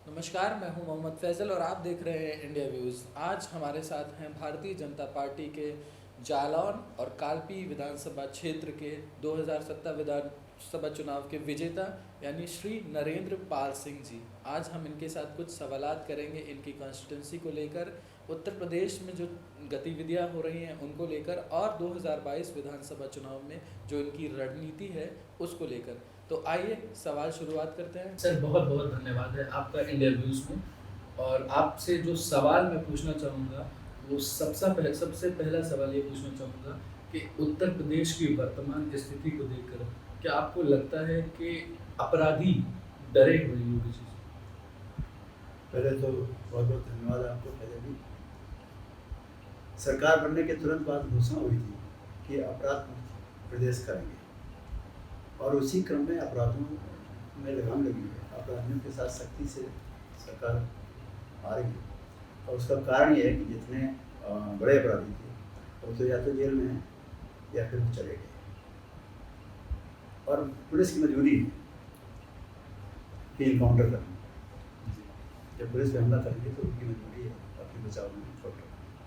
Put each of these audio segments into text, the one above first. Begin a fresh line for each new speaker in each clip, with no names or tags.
नमस्कार, मैं हूं मोहम्मद फैज़ल और आप देख रहे हैं इंडिया व्यूज़। आज हमारे साथ हैं भारतीय जनता पार्टी के जालौन और कालपी विधानसभा क्षेत्र के 2017 विधानसभा चुनाव के विजेता यानी श्री नरेंद्र पाल सिंह जी। आज हम इनके साथ कुछ सवालात करेंगे इनकी कॉन्स्टिट्यूंसी को लेकर, उत्तर प्रदेश में जो गतिविधियां हो रही हैं उनको लेकर और 2022 विधानसभा चुनाव में जो इनकी रणनीति है उसको लेकर। तो आइए सवाल शुरुआत करते हैं। सर, बहुत बहुत धन्यवाद है आपका इंडिया व्यूज़ में। और आपसे जो सवाल मैं पूछना चाहूँगा वो सबसे पहला सवाल ये पूछना चाहूँगा कि उत्तर प्रदेश की वर्तमान स्थिति को देखकर क्या आपको लगता है कि अपराधी डरे हुए योगी जी?
पहले तो बहुत बहुत धन्यवाद आपको। पहले भी सरकार बनने के तुरंत बाद घोषणा हुई थी कि अपराध मुक्त प्रदेश करेंगे और उसी क्रम में अपराधों में लगाम लगी है। अपराधियों के साथ सख्ती से सरकार आ रही है और उसका कारण ये है कि जितने बड़े अपराधी थे वो तो या तो जेल में हैं या फिर वो चले गए और पुलिस की मजबूरी है कि इनकाउंटर करना। जब पुलिस पे हमला करेंगे तो उनकी मजबूरी है अपने बचाव में छोड़,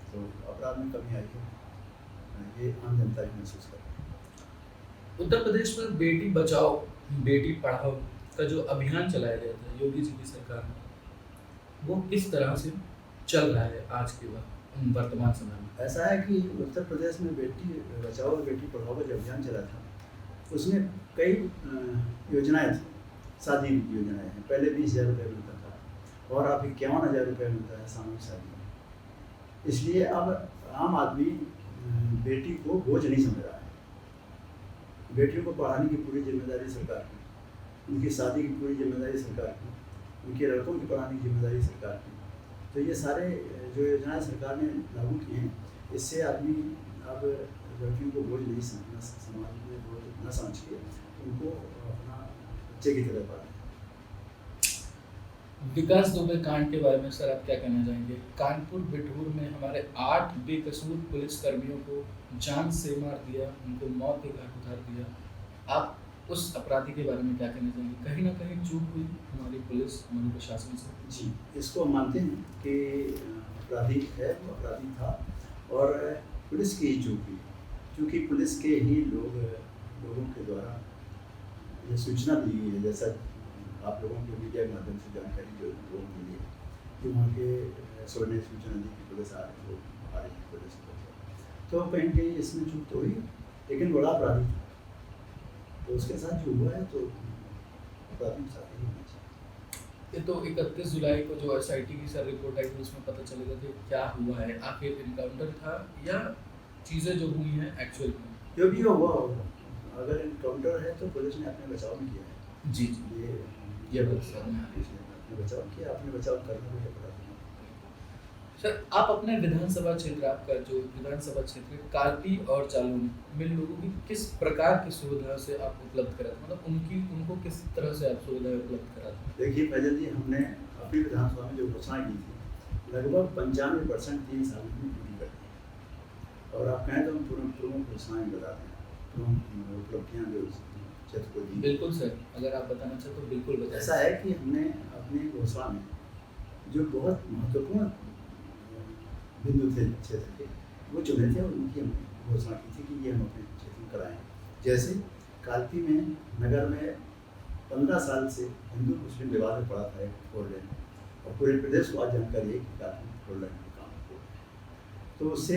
तो अपराध में कमी आई है, ये आम जनता ही महसूस कर रही है।
उत्तर प्रदेश में बेटी बचाओ बेटी पढ़ाओ का जो अभियान चलाया गया था योगी जी की सरकार में, वो किस तरह से चल रहा है आज के वर्तमान समय में?
ऐसा है कि उत्तर प्रदेश में बेटी बचाओ और बेटी पढ़ाओ का जो अभियान चला था उसमें कई योजनाएं थी, शादी की योजनाएं हैं। पहले 20,000 रुपये मिलता था और अब 51,000 रुपये मिलता है सामूहिक शादी में। इसलिए अब आम आदमी बेटी को बोझ नहीं समझ रहा है। बेटियों को पढ़ाने की पूरी जिम्मेदारी सरकार की, उनकी शादी की पूरी जिम्मेदारी सरकार की, उनके लड़कों की पढ़ाने की जिम्मेदारी सरकार की। तो ये सारे जो योजनाएं सरकार ने लागू की हैं, इससे आदमी अब लड़कियों को बोझ नहीं समझना, समाज में बोझ न समझ के उनको अपना बच्चे की तरह पढ़ाएं।
विकास दुबे कांड के बारे में सर आप क्या कहना चाहेंगे? कानपुर बिठूर में हमारे 8 बेकसूर पुलिसकर्मियों को जान से मार दिया, उनको मौत के घाट उतार दिया। आप उस अपराधी के बारे में क्या कहना चाहेंगे? कहीं ना कहीं चूक हुई हमारी पुलिस, हमारे प्रशासन से।
जी, इसको हम मानते हैं कि अपराधी है, वो अपराधी था और पुलिस की ही चूक हुई, क्योंकि पुलिस के ही लोगों के द्वारा ये सूचना दी गई है। जैसा आप लोगों को मीडिया के माध्यम से जानकारी जो लोगों को मिली है कि वहाँ के सोल ने सूचना दी कि पुलिस आ रही है, वो आ रही है पुलिस, तो कहीं कहीं इसमें चूक तो हुई, लेकिन बड़ा अपराधी था तो उसके साथ जो हुआ है तो अपराधी के साथ ही होना चाहिए।
ये तो 31 जुलाई को जो SIT की सर रिपोर्ट आई थी उसमें पता चलेगा कि क्या हुआ है, आखिर इनकाउंटर था या चीज़ें जो हुई हैं एक्चुअल में।
जो भी हुआ होगा, अगर इनकाउंटर है तो पुलिस ने अपने बचाव में किया है।
जी जी, ये
अपने बचाव किया, अपने बचाव करना भी अपराध नहीं।
सर, आप अपने विधानसभा क्षेत्र, आपका जो विधानसभा क्षेत्र कालपी और जालौन में लोगों की किस प्रकार की सुविधा से आप उपलब्ध कराते, मतलब उनको किस तरह से आप सुविधाएं उपलब्ध कराते हैं?
देखिए फैजल जी, हमने अपनी विधानसभा में जो घोषणा की थी लगभग 95% 3 साल में पूरी कर दी। और आप कहें तो हम प्रमुख घोषणाएँ बताते हैं, प्रमुख उपलब्धियाँ जो क्षेत्र को दी।
बिल्कुल सर, अगर आप बताना चाहें तो बिल्कुल बताएं।
ऐसा है कि हमने अपनी घोषणा में जो बहुत महत्वपूर्ण बिंदु थे क्षेत्र के, वो चुने थे और उनकी हमने घोषणा की थी कि ये हम अपने क्षेत्र में कराएँ। जैसे कालपी में नगर में 15 साल से हिंदू मुस्लिम विवाद में पड़ा था एक 4 लेन, और पूरे प्रदेश को आज जानकारी है कि कालपी में 4 लेन का काम हो, तो उससे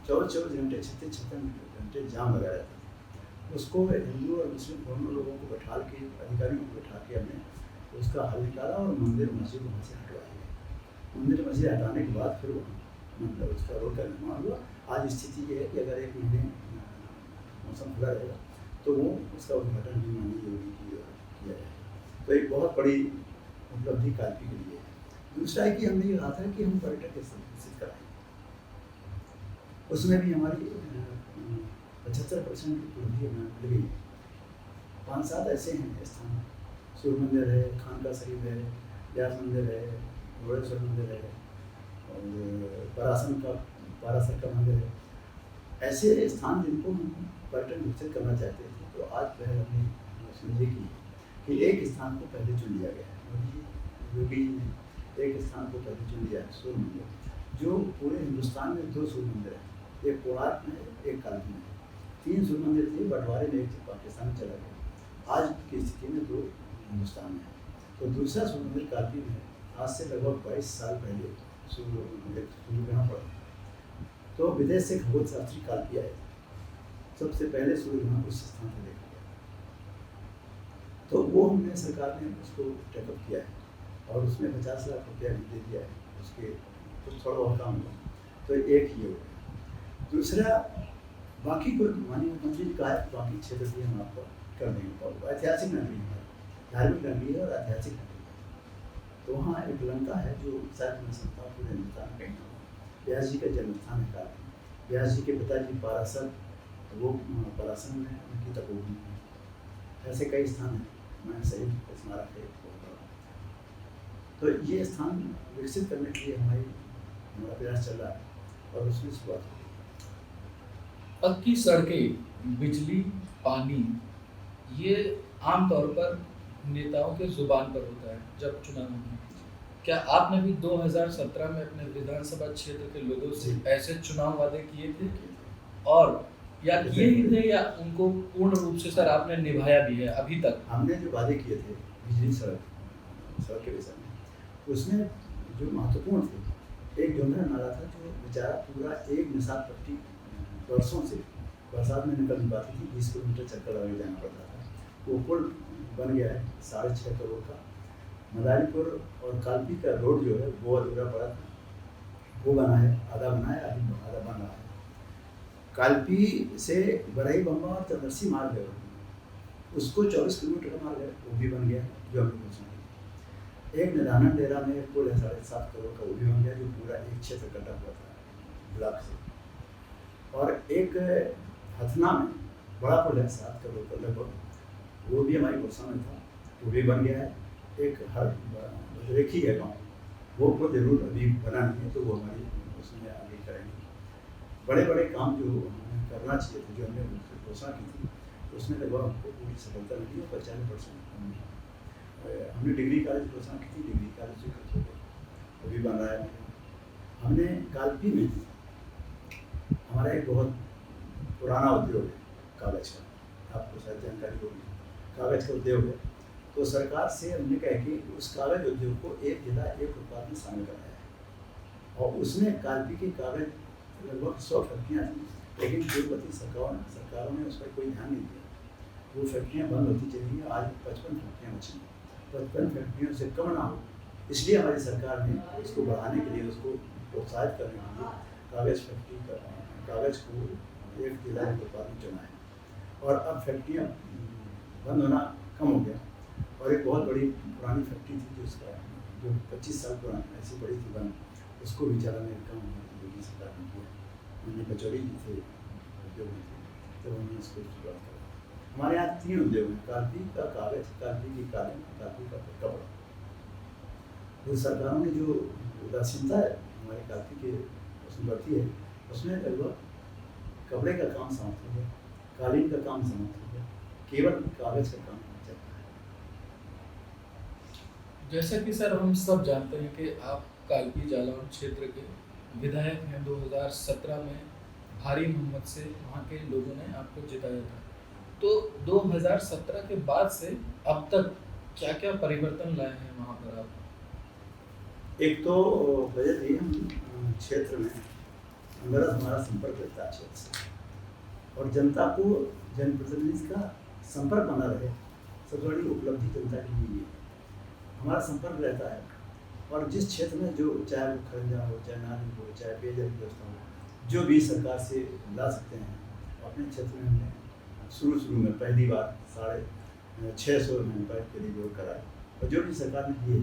24 घंटे 36 घंटे जाम लगा रहता था। उसको हिंदू और मुस्लिम दोनों लोगों को बैठा के, अधिकारियों को बैठा के हमने उसका हल निकाला और मंदिर मस्जिद वहाँ से हटवाए गए। मंदिर मस्जिद हटाने के बाद फिर वहाँ मतलब उसका रोड का निर्माण हुआ। आज स्थिति ये है कि अगर 1 महीने मौसम खुला रहेगा तो वो उसका उद्घाटन भी माननीय योगी की किया जाएगा। तो एक बहुत बड़ी उपलब्धि कालपी के लिए है। दूसरा है कि हमने ये कहा था कि हम पर्यटक स्थल विकसित कराएंगे, उसमें भी हमारी 75% की उपलब्धि हमें मिल गई है। 5-7 ऐसे हैं स्थान, सूर्य मंदिर है, खानका शरीफ है, व्यास मंदिर है, घोड़ेश्वर मंदिर है और पारासर का मंदिर है। ऐसे स्थान जिनको हम पर्यटन विकसित करना चाहते थे, तो आज पहल हमने समझे कि एक स्थान को पहले चुन लिया गया है। मोदी जी, योगी जी ने एक स्थान को पहले चुन लिया है, सूर्य मंदिर, जो पूरे हिंदुस्तान में 2 सूर्य मंदिर हैं, एक कोणार्क में है, एक काल्पी में है। 3 सूर्य मंदिर थे, बंटवारे में एक पाकिस्तान में चला गया। आज की स्थिति में 2 हिंदुस्तान में है। तो दूसरा सूर्य मंदिर काल्पी में है। आज से लगभग 22 साल पहले सूर्य ग्रहण पड़ा, तो विदेश से खगोल शास्त्री काल्पी आए। सबसे पहले सूर्य ग्रहण उस स्थान पर देखा गया, तो वो हमने सरकार ने उसको टेकअप किया है और उसमें 50 लाख रुपया भी दे दिया है। उसके कुछ थोड़ा बहुत काम हुआ, तो एक ये हो गया। दूसरा, बाकी को माननीय मुख्यमंत्री जी कहा है बाकी क्षेत्र भी हम आपको कर देंगे। और ऐतिहासिक नगरी है, धार्मिक नगरी है और ऐतिहासिक नगरी है। तो वहाँ एक लंका है जो शायद मैं समझता हूँ पूरे हिंदुस्तान में कहीं व्यास जी का जन्म स्थान है काफी। व्यास जी के पिताजी पारासर, वो परासर में उनकी तपोभूमि है। ऐसे कई स्थान हैं, मैं सही स्मारक है बहुत बड़ा। तो ये स्थान विकसित करने के लिए हमारा प्रयास चल रहा है और उसमें शुरुआत हुई।
पक्की सड़कें, बिजली, पानी, ये आमतौर पर नेताओं के जुबान पर होता है जब चुनाव होते हैं। क्या आपने भी 2017 में अपने विधानसभा क्षेत्र के लोगों से ऐसे चुनाव वादे किए थे, और या किए ही थे या उनको पूर्ण रूप से सर आपने निभाया भी है अभी तक?
हमने जो वादे किए थे बिजली, सड़क के विषय में, उसमें जो महत्वपूर्ण थे, एक डोंगरा नाला था जो बेचारा पूरा एक निशान पट्टी वर्षों से बरसात में निकल नहीं पाती थी, 20 किलोमीटर चक्कर लगा जाना पड़ता था। वो पुल बन गया है 6.5 करोड़ का। मदारीपुर और काल्पी का रोड जो है वो अधूरा पड़ा था, वो बना है, आधा बना है, आधा बन रहा है। काल्पी से बरही बम्बा और चंदरसी मार्ग है, उसको 24 किलोमीटर का मार्ग है, वो भी बन गया जो हमने घोषणा की। एक निधानन डेरा में एक पुल है 7.5 करोड़ का, वो भी बन गया जो पूरा एक क्षेत्र कटा हुआ था ब्लॉक से। और एक हथना में बड़ा पुल है 7 करोड़ का लगभग, वो भी हमारी घोषणा में था, वो भी बन गया है। एक रेखी है गाँव, वो पुल जरूर अभी बना नहीं है, तो वो हमारी उसमें आगे करेंगे। बड़े बड़े काम जो हमें करना चाहिए थे, जो हमने घोषणा की थी, उसमें लगभग हमको पूरी सफलता मिली है। 95% हमने डिग्री कॉलेज घोषणा की थी, डिग्री कॉलेज स्वीकृत हो गया, वो भी बन रहा है। हमने काल्पी में हमारा एक बहुत पुराना उद्योग है कागज़ का, आपको शायद जानकारी होगी, कागज़ का उद्योग है। तो सरकार से हमने कहा कि उस कागज़ उद्योग को एक जिला एक उत्पाद में शामिल कराया है, और उसमें काल्पी के कागज़ लगभग 100 फैक्ट्रियाँ थी, लेकिन पूर्ववर्ती सरकारों ने उस पर कोई ध्यान नहीं दिया। वो फैक्ट्रियाँ बंद होती चली गई, आज 55 फैक्ट्रियाँ बची हैं। 55 फैक्ट्रियों से कम ना हो, इसलिए हमारी सरकार ने इसको बढ़ाने के लिए, उसको प्रोत्साहित करने के लिए कागज़ को एक जिला एक उत्पाद में चुना है। और अब फैक्ट्रियाँ बंद होना कम हो गया। और एक बहुत बड़ी पुरानी फैक्ट्री थी जो 25 साल पुरानी ऐसी बड़ी थी बंद, उसको भी चलाने का काम योगी सरकार ने किया। उन्होंने कचौड़ी जी थे उद्योग में थे, तो उन्होंने इसको शुरुआत करा। हमारे यहाँ 3 उद्योग हैं, काल्पी का कागज़, काल्पी की कालीन, काल्पी का कपड़ा। जो सरकारों ने जो उदासीनता है हमारे काल्पी के उसमें बढ़ती है, उसमें लगभग कपड़े का काम समाप्त हो गया, कालीन का काम समाप्त हो गया, केवल कागज़ का काम चल रहा है।
जैसा कि सर हम सब जानते हैं कि आप काल्पी जालौन क्षेत्र के विधायक हैं। 2017 में भारी बहुमत से वहाँ के लोगों ने आपको जिताया था। तो 2017 के बाद से अब तक क्या क्या परिवर्तन लाए हैं वहाँ पर आप?
एक तो वजह थी, हम क्षेत्र में अंदर हमारा संपर्क रहता है क्षेत्र से, और जनता को जनप्रतिनिधि का संपर्क बना रहे, सबसे बड़ी उपलब्धि जनता की यही है। हमारा संपर्क रहता है, और जिस क्षेत्र में जो चाहे वो खरंजा हो, चाहे नाली हो, चाहे पेयजल व्यवस्था हो, जो भी सरकार से ला सकते हैं, अपने क्षेत्र में हमने शुरू में पहली बार 650 हैंडपाइप के लिए जोड़ कराए, और जो भी सरकार ने दिए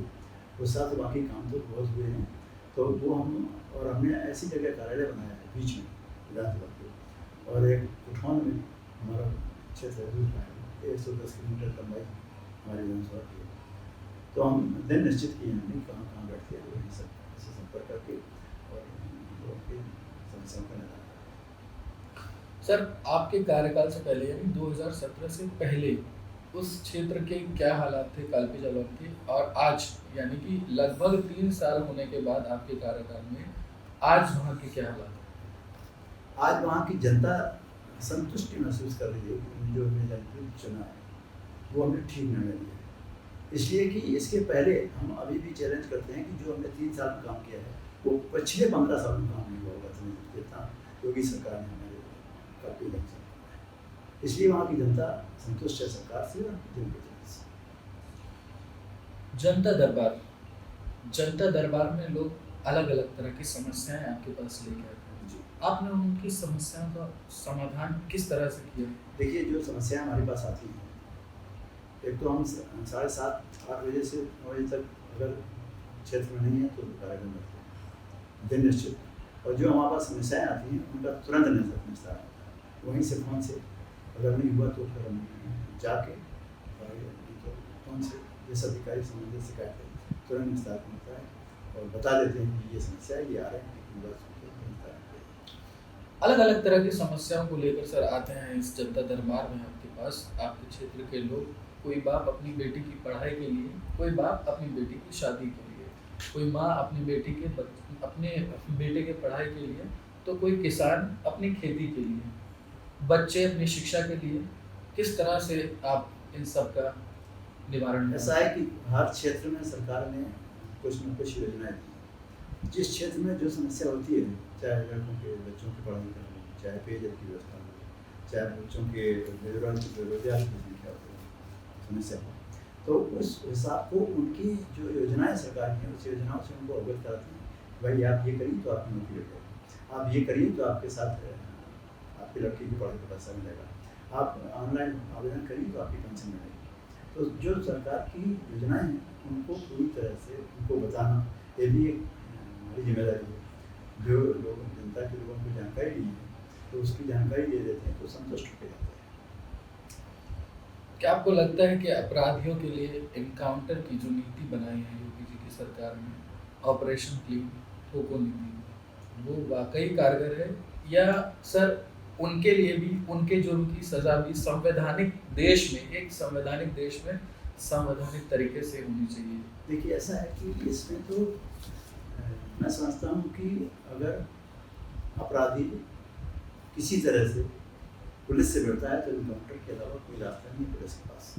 उस साथ बाकी काम तो बहुत हुए हैं। तो वो हमने ऐसी जगह कार्यालय बनाया है बीच में विधानसभा के, और एक उठान में हमारा क्षेत्र है 110 किलोमीटर लंबाई हमारी विधानसभा की है। तो हम दिन निश्चित किए हमने कहाँ कहाँ बैठते हैं, वही सब से संपर्क करके और समस्याओं का निदान।
सर आपके कार्यकाल से पहले यानी 2017 से पहले उस क्षेत्र के क्या हालात थे कालपी जालौन के, और आज यानी कि लगभग 3 साल होने के बाद आपके कार्यकाल में आज वहाँ के क्या हालात हैं?
आज वहाँ की जनता संतुष्टि महसूस कर रही है कि जो हमने जनता चुना है वो हमने ठीक निर्णय लिया है। इसलिए कि इसके पहले हम अभी भी चैलेंज करते हैं कि जो हमने 3 साल में काम किया है वो पिछले 15 साल में काम नहीं हुआ होगा जितना योगी सरकार ने हमारे काफी लक्ष्य। इसलिए वहाँ की जनता संतुष्ट है सरकार से और जनप्रतिनिधि से।
जनता दरबार में लोग अलग अलग तरह की समस्याएं आपके पास लेके आते हैं, आपने उनकी समस्याओं का समाधान किस तरह से किया?
देखिए, जो समस्याएं हमारे पास आती हैं, एक तो हम 7:30-8 बजे से 9 बजे तक अगर क्षेत्र में नहीं है तो कार्यक्रम रखते हैं दिन निश्चित, और जो हमारे पास समस्याएं आती हैं उनका तुरंत निस्तारण होता है। वहीं से फोन से अगर नहीं हुआ तो फिर हम जाके फोन से जिस अधिकारी संबंधित शिकायत है तुरंत निस्तारण होता है और बता देते हैं कि ये समस्या है, ये आ रहे हैं,
अलग अलग तरह की समस्याओं को लेकर सर आते हैं इस जनता दरबार में आपके पास, आपके क्षेत्र के लोग। कोई बाप अपनी बेटी की पढ़ाई के लिए, कोई बाप अपनी बेटी की शादी के लिए, कोई माँ अपनी बेटी के अपने बेटे के पढ़ाई के लिए, तो कोई किसान अपनी खेती के लिए, बच्चे अपनी शिक्षा के लिए। किस तरह से आप इन सब का निवारण?
ऐसा है कि हर क्षेत्र में सरकार ने कुछ न कुछ योजनाएं दी। जिस क्षेत्र में जो समस्या होती है, चाहे लड़कों के बच्चों की पढ़ाई कर लो, चाहे पेयजल की व्यवस्था हो, चाहे बच्चों के बेरोजगार की संख्या हो, समस्या हो, तो उस हिसाब को उनकी जो योजनाएं सरकार की हैं उस योजनाओं से उनको अवगत कराती हैं। भाई आप ये करिए तो आपकी नौकरी लग जाएगी, आप ये करिए तो आपके साथ आपकी लड़की की पढ़ाई का पैसा मिलेगा, आप ऑनलाइन आवेदन करिए तो आपकी पेंशन मिलेगी। तो जो सरकार की योजनाएं हैं उनको पूरी तरह से उनको बताना ये भी एक हमारी जिम्मेदारी है। जो लोग जनता के लोगों को जानकारी दी है तो उसकी जानकारी दे देते हैं तो संतुष्ट हो जाते हैं।
क्या आपको लगता है कि अपराधियों के लिए इनकाउंटर की जो नीति बनाई है योगी जी की सरकार ने, ऑपरेशन क्लीन ठोको नीति, वो वाकई कारगर है, या सर उनके लिए भी उनके जुर्म की सजा भी संवैधानिक देश में, एक संवैधानिक देश में संवैधानिक तरीके से होनी चाहिए?
देखिए, ऐसा है कि इसमें तो मैं समझता हूँ कि अगर अपराधी किसी तरह से पुलिस से भिड़ता है तो इनकाउंटर के अलावा कोई रास्ता नहीं पुलिस के पास।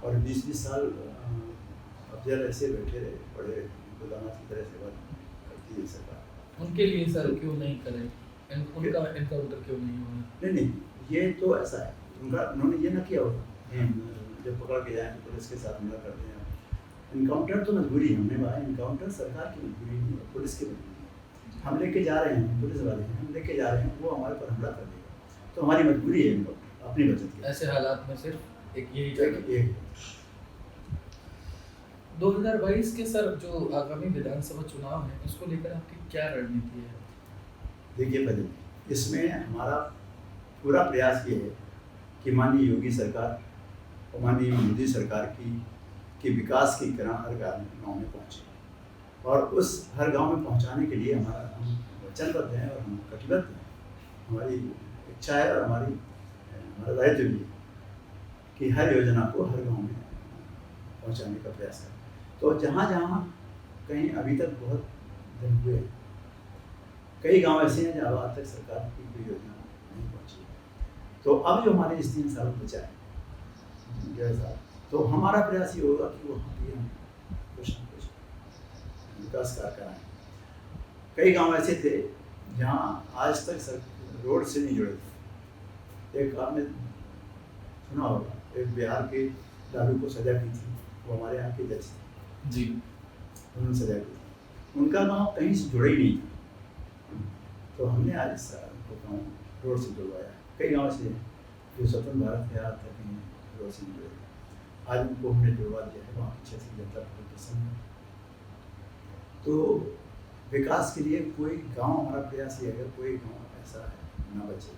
और 20-20 साल अफजल ऐसे बैठे रहे, बड़े गुलामात की तरह सेवा करती है सरकार।
उनके लिए सर क्यों नहीं करें, उनका इनकाउंटर क्यों नहीं होना?
नहीं, ये तो ऐसा है, उन्होंने ये ना किया होगा जब पकड़ के जाए तो पुलिस के साथ हमला कर दें। इनकाउंटर तो मजबूरी है, हमने कहा इनकाउंटर सरकार की मजबूरी नहीं है, पुलिस की मजबूरी है। हम लेके जा रहे हैं, पुलिस वाले हैं, हम लेके जा रहे हैं, वो हमारे पर हमला कर देगा तो हमारी मजबूरी है इनकाउंटर अपनी बचत की।
ऐसे हालात में सिर्फ एक यही
एक
2022 के सर जो आगामी विधानसभा चुनाव है उसको लेकर आपकी क्या रणनीति है?
देखिए, पहले इसमें हमारा पूरा प्रयास ये है कि माननीय योगी सरकार और माननीय मोदी सरकार की विकास की तरह हर गाँव में पहुँचे, और उस हर गांव में पहुंचाने के लिए हम वचनबद्ध हैं और हम कटिबद्ध हैं। हमारी इच्छा है और हमारा दायित्व भी है कि हर योजना को हर गांव में पहुंचाने का प्रयास करें। तो जहाँ जहाँ कहीं अभी तक बहुत दिन हुए, कई गांव ऐसे हैं जहाँ आज तक सरकार की कोई योजना नहीं पहुँची, तो अब जो हमारे इस 3 साल बचा है 1.5 साल, तो हमारा प्रयास ये होगा कि वहाँ भी हम कुछ न कुछ विकास कार्य कराएं। कई गांव ऐसे थे जहाँ आज तक रोड से नहीं जुड़े थे। एक आपने सुना होगा, एक बिहार के लालू को सजा की थी, वो हमारे यहाँ के जज थे
जी,
उन्होंने सजा की थी, उनका गांव कहीं से जुड़ा ही नहीं था, तो हमने आज इस गाँव रोड से जुड़वाया। कई गाँव से जो स्वतंत्र भारत के आज तक कहीं रोड से नहीं जुड़े, आज उनको हमने जुड़वा दिया है। वहाँ की क्षेत्र की जनता बहुत पसंद है। तो विकास के लिए कोई गांव, हमारा प्रयास ये है कोई गांव ऐसा है ना बचे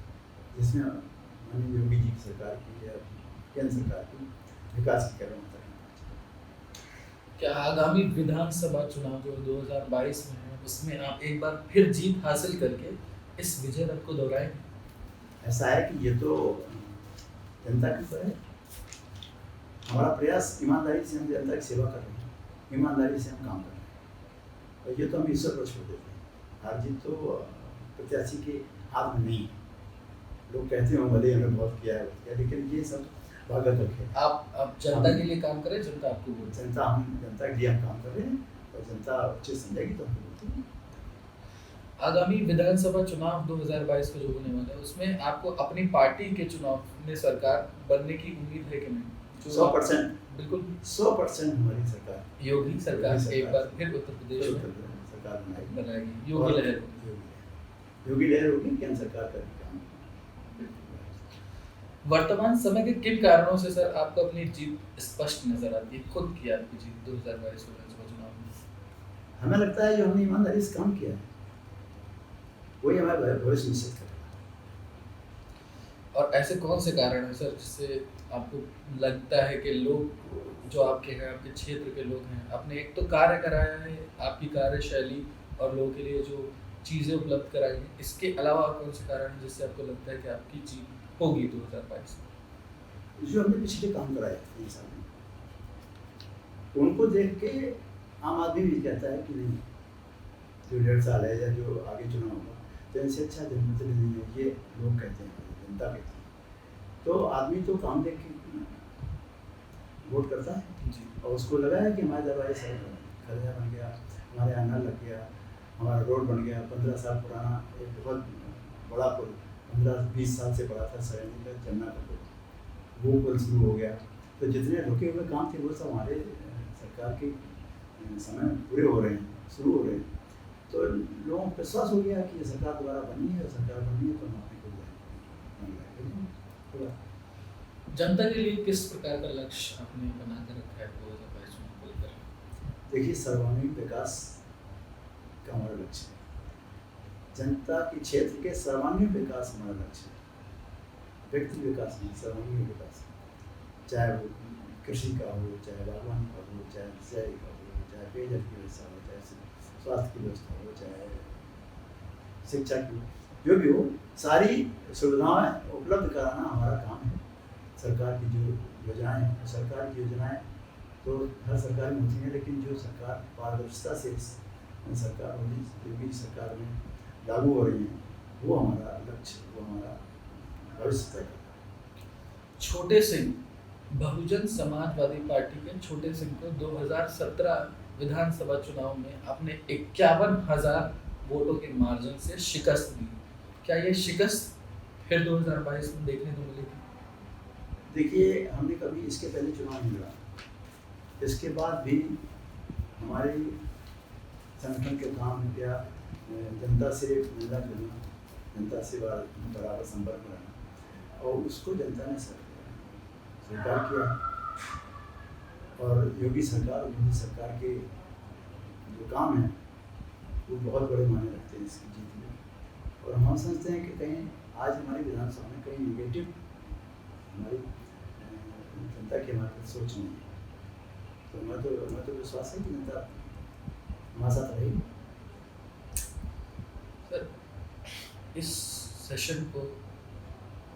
जिसमें माननीय योगी जी की सरकार की या केंद्र सरकार की विकास की कदम उठाए।
क्या आगामी विधानसभा चुनाव जो 2022 में है उसमें आप एक बार फिर जीत हासिल करके इस विजय रथ को दोहराएं?
ऐसा है कि ये तो जनता के ऊपर है। हमारा प्रयास ईमानदारी से हम जनता की सेवा कर रहे हैं, ईमानदारी से हम काम कर रहे हैं, और ये तो हम ईश्वर पर छोड़ देते हैं। हार जीत तो प्रत्याशी के हाथ में नहीं है। लोग कहते हैं भले हमने बहुत किया है, लेकिन ये सब भागवत है।
आप जनता के लिए काम करें, जनता आपको वोट दें।
जनता के लिए हम काम कर रहे हैं, और जनता अच्छे समझेगी तो हमको वोट देगी।
आगामी विधानसभा चुनाव 2022 का जो होने वाला है, उसमें आपको अपनी पार्टी के चुनाव में सरकार बनने की उम्मीद है कि नहीं?
100%,
बिल्कुल
100% हमारी सरकार,
योगी सरकार एक बार फिर उत्तर प्रदेश में
सरकार
बनाएगी। योगी लहर
होगी कि हम सरकार करेंगे काम।
वर्तमान समय के किन कारणों से सर आपको अपनी जीत स्पष्ट नजर आती है, खुद की आपकी जीत 2022 विधानसभा चुनाव में?
हमें लगता है जो हमने ईमानदारी से काम किया है वही हमारा भविष्य निश्चित करेगा।
और ऐसे कौन से कारण हैं सर जिससे आपको लगता है कि लोग जो आपके हैं, आपके क्षेत्र के लोग हैं, आपने एक तो कार्य कराया है, आपकी कार्यशैली और लोगों के लिए जो चीज़ें उपलब्ध कराई हैं, इसके अलावा और कौन से कारण हैं जिससे आपको लगता है कि आपकी जीत होगी 2022 में?
जो हमने पिछले काम कराए 3 साल में, उनको देख के आम आदमी भी कहता है कि नहीं, जो 1.5 साल है या जो आगे चुनाव होगा तो इनसे अच्छा जनप्रतिनिधि नहीं है, ये लोग कहते हैं, जनता कहती है। तो आदमी तो काम देख के वोट करता है
जी।
और उसको लगा है कि हमारे दरबार से खर्चा बन गया, हमारे यहाँ नल लग गया, हमारा रोड बन गया, 15 साल पुराना एक बहुत बड़ा पुल, 15-20 साल से बड़ा था सैनी का चन्ना का पुल, वो पुल शुरू हो गया। तो जितने रुके हुए काम थे वो सब हमारे सरकार के समय पूरे हो रहे हैं, शुरू हो रहे हैं। तो लोगों को विश्वास हो गया कि ये सरकार दोबारा बनी है, सरकार बनी है तो हम अपने को
जनता के लिए किस प्रकार का लक्ष्य आपने बना कर रखा है 2022 में को लेकर?
देखिए, सर्वांगीण विकास का हमारा लक्ष्य है। जनता के क्षेत्र के सर्वांगीण विकास हमारा लक्ष्य है। व्यक्ति विकास नहीं, सर्वांगीण विकास, चाहे वो कृषि का हो, चाहे बागवानी का हो, चाहे सिंचाई का हो, चाहे पेयजल की व्यवस्था हो, चाहे स्वास्थ्य की व्यवस्था हो, चाहे शिक्षा की, जो भी हो, सारी सुविधाएं उपलब्ध कराना हमारा काम है। सरकार की जो योजनाएं हैं, सरकार की योजनाएं तो हर सरकार में होती हैं, लेकिन जो सरकार पारदर्शिता से सरकार होगी, जो भी सरकार में लागू हो रही है, वो हमारा लक्ष्य, वो हमारा भविष्य तय करता है।
छोटे सिंह, बहुजन समाजवादी पार्टी के छोटे सिंह को 2017 विधानसभा चुनाव में आपने 51,000 वोटों के मार्जिन से शिकस्त दी। क्या ये शिकस्त फिर 2022 में देखने को मिलेगी?
देखिए, हमने कभी इसके पहले चुनाव नहीं लड़ा, इसके बाद भी हमारे संगठन के काम में क्या जनता से मिलना जुलना, जनता से बराबर संपर्क में रहना, और उसको जनता ने स्वीकार किया। और योगी सरकार और मोदी सरकार के जो काम हैं वो बहुत बड़े मायने रखते हैं इसकी जीत में। और हम समझते हैं कि कहीं आज हमारी विधानसभा में कहीं निगेटिव हमारी जनता की हमारे सोच नहीं है। तो मैं तो विश्वास है कि जनता हमारे साथ रहेगी।
सर, इस सेशन को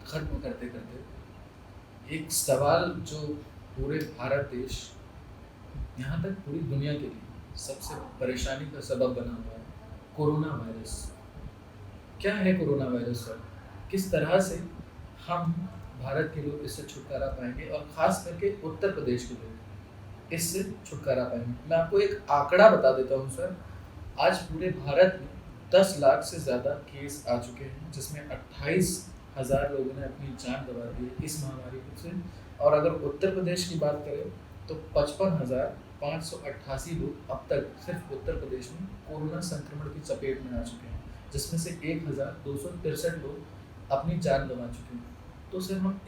खत्म करते करते एक सवाल जो पूरे भारत देश, यहाँ तक पूरी दुनिया के लिए सबसे परेशानी का सबब बना हुआ है, कोरोना वायरस। क्या है कोरोना वायरस सर? किस तरह से हम भारत के लोग इससे छुटकारा पाएंगे, और ख़ास करके उत्तर प्रदेश के लोग इससे छुटकारा पाएंगे? मैं आपको एक आंकड़ा बता देता हूँ सर। आज पूरे भारत में 10 लाख से ज़्यादा केस आ चुके हैं, जिसमें 28,000 लोगों ने अपनी जान गंवा दी है इस महामारी से। और अगर उत्तर प्रदेश की बात करें तो 55,588 लोग अब तक सिर्फ उत्तर प्रदेश में कोरोना संक्रमण की चपेट में आ चुके हैं, जिसमें से 1,263 लोग अपनी जान गंवा चुके हैं। तो सर हम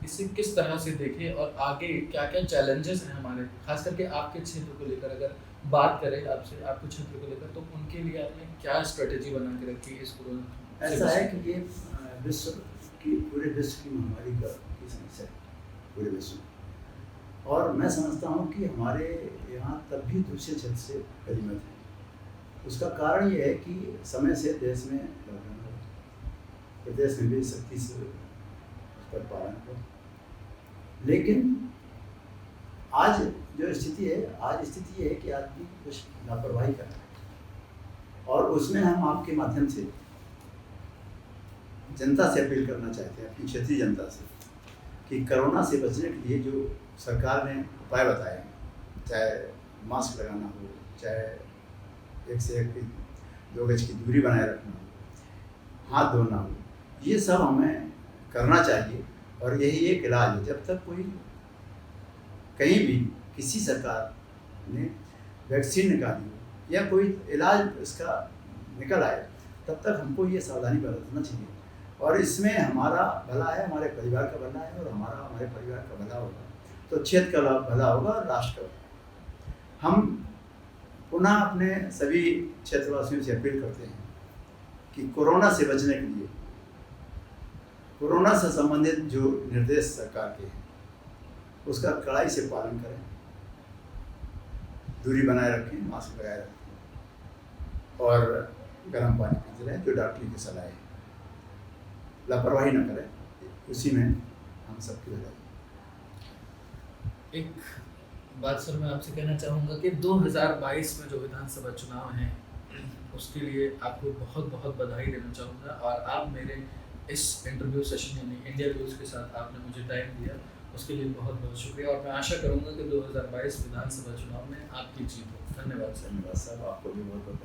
इसे किस तरह से देखें, और आगे क्या क्या चैलेंजेस हैं हमारे, खास करके आपके क्षेत्र को लेकर अगर बात करें आपसे, आपके क्षेत्र को लेकर, तो उनके लिए आपने क्या स्ट्रेटेजी बना के रखी है इस कोरोना?
ऐसा है कि ये विश्व की, पूरे विश्व की महामारी की समस्या है पूरे विश्व में। और मैं समझता हूँ कि हमारे यहाँ तब भी दूसरे क्षेत्र से गनीमत है। उसका कारण ये है कि समय से देश में लॉकडाउन प्रदेश में भी सख्ती से पर पालन हो। लेकिन आज जो स्थिति है, आज स्थिति ये है कि आदमी कुछ लापरवाही कर रहा है, और उसमें हम आपके माध्यम से जनता से अपील करना चाहते हैं, अपनी क्षेत्रीय जनता से, कि कोरोना से बचने के लिए जो सरकार ने उपाय बताए हैं, चाहे मास्क लगाना हो, चाहे 1 से 2 गज की दूरी बनाए रखना हो, हाथ धोना हो, ये सब हमें करना चाहिए। और यही एक इलाज है। जब तक कोई कहीं भी किसी सरकार ने वैक्सीन निकाली हो या कोई इलाज इसका निकल आए, तब तक हमको ये सावधानी बरतना चाहिए। और इसमें हमारा भला है, हमारे परिवार का भला है, और हमारे परिवार का भला होगा तो क्षेत्र का भला होगा और राष्ट्र का भला। हम पुनः अपने सभी क्षेत्रवासियों से अपील करते हैं कि कोरोना से बचने के लिए, कोरोना से संबंधित जो निर्देश सरकार के हैं उसका कड़ाई से पालन करें, दूरी बनाए रखें, मास्क लगाए रखें, और गर्म पानी पीते रहें जो डॉक्टर की सलाह है। लापरवाही न करें, उसी में हम सबकी भलाई।
एक बात सर मैं आपसे कहना चाहूँगा कि 2022 में जो विधानसभा चुनाव हैं उसके लिए आपको बहुत बहुत बधाई देना चाहूँगा, और आप मेरे इस इंटरव्यू सेशन यानी इंडिया व्यूज़ के साथ आपने मुझे टाइम दिया, उसके लिए बहुत बहुत शुक्रिया। और मैं आशा करूँगा कि 2022 विधानसभा चुनाव में आपकी जीत हो। धन्यवाद सर।
धन्यवाद साहब, आपको भी बहुत बहुत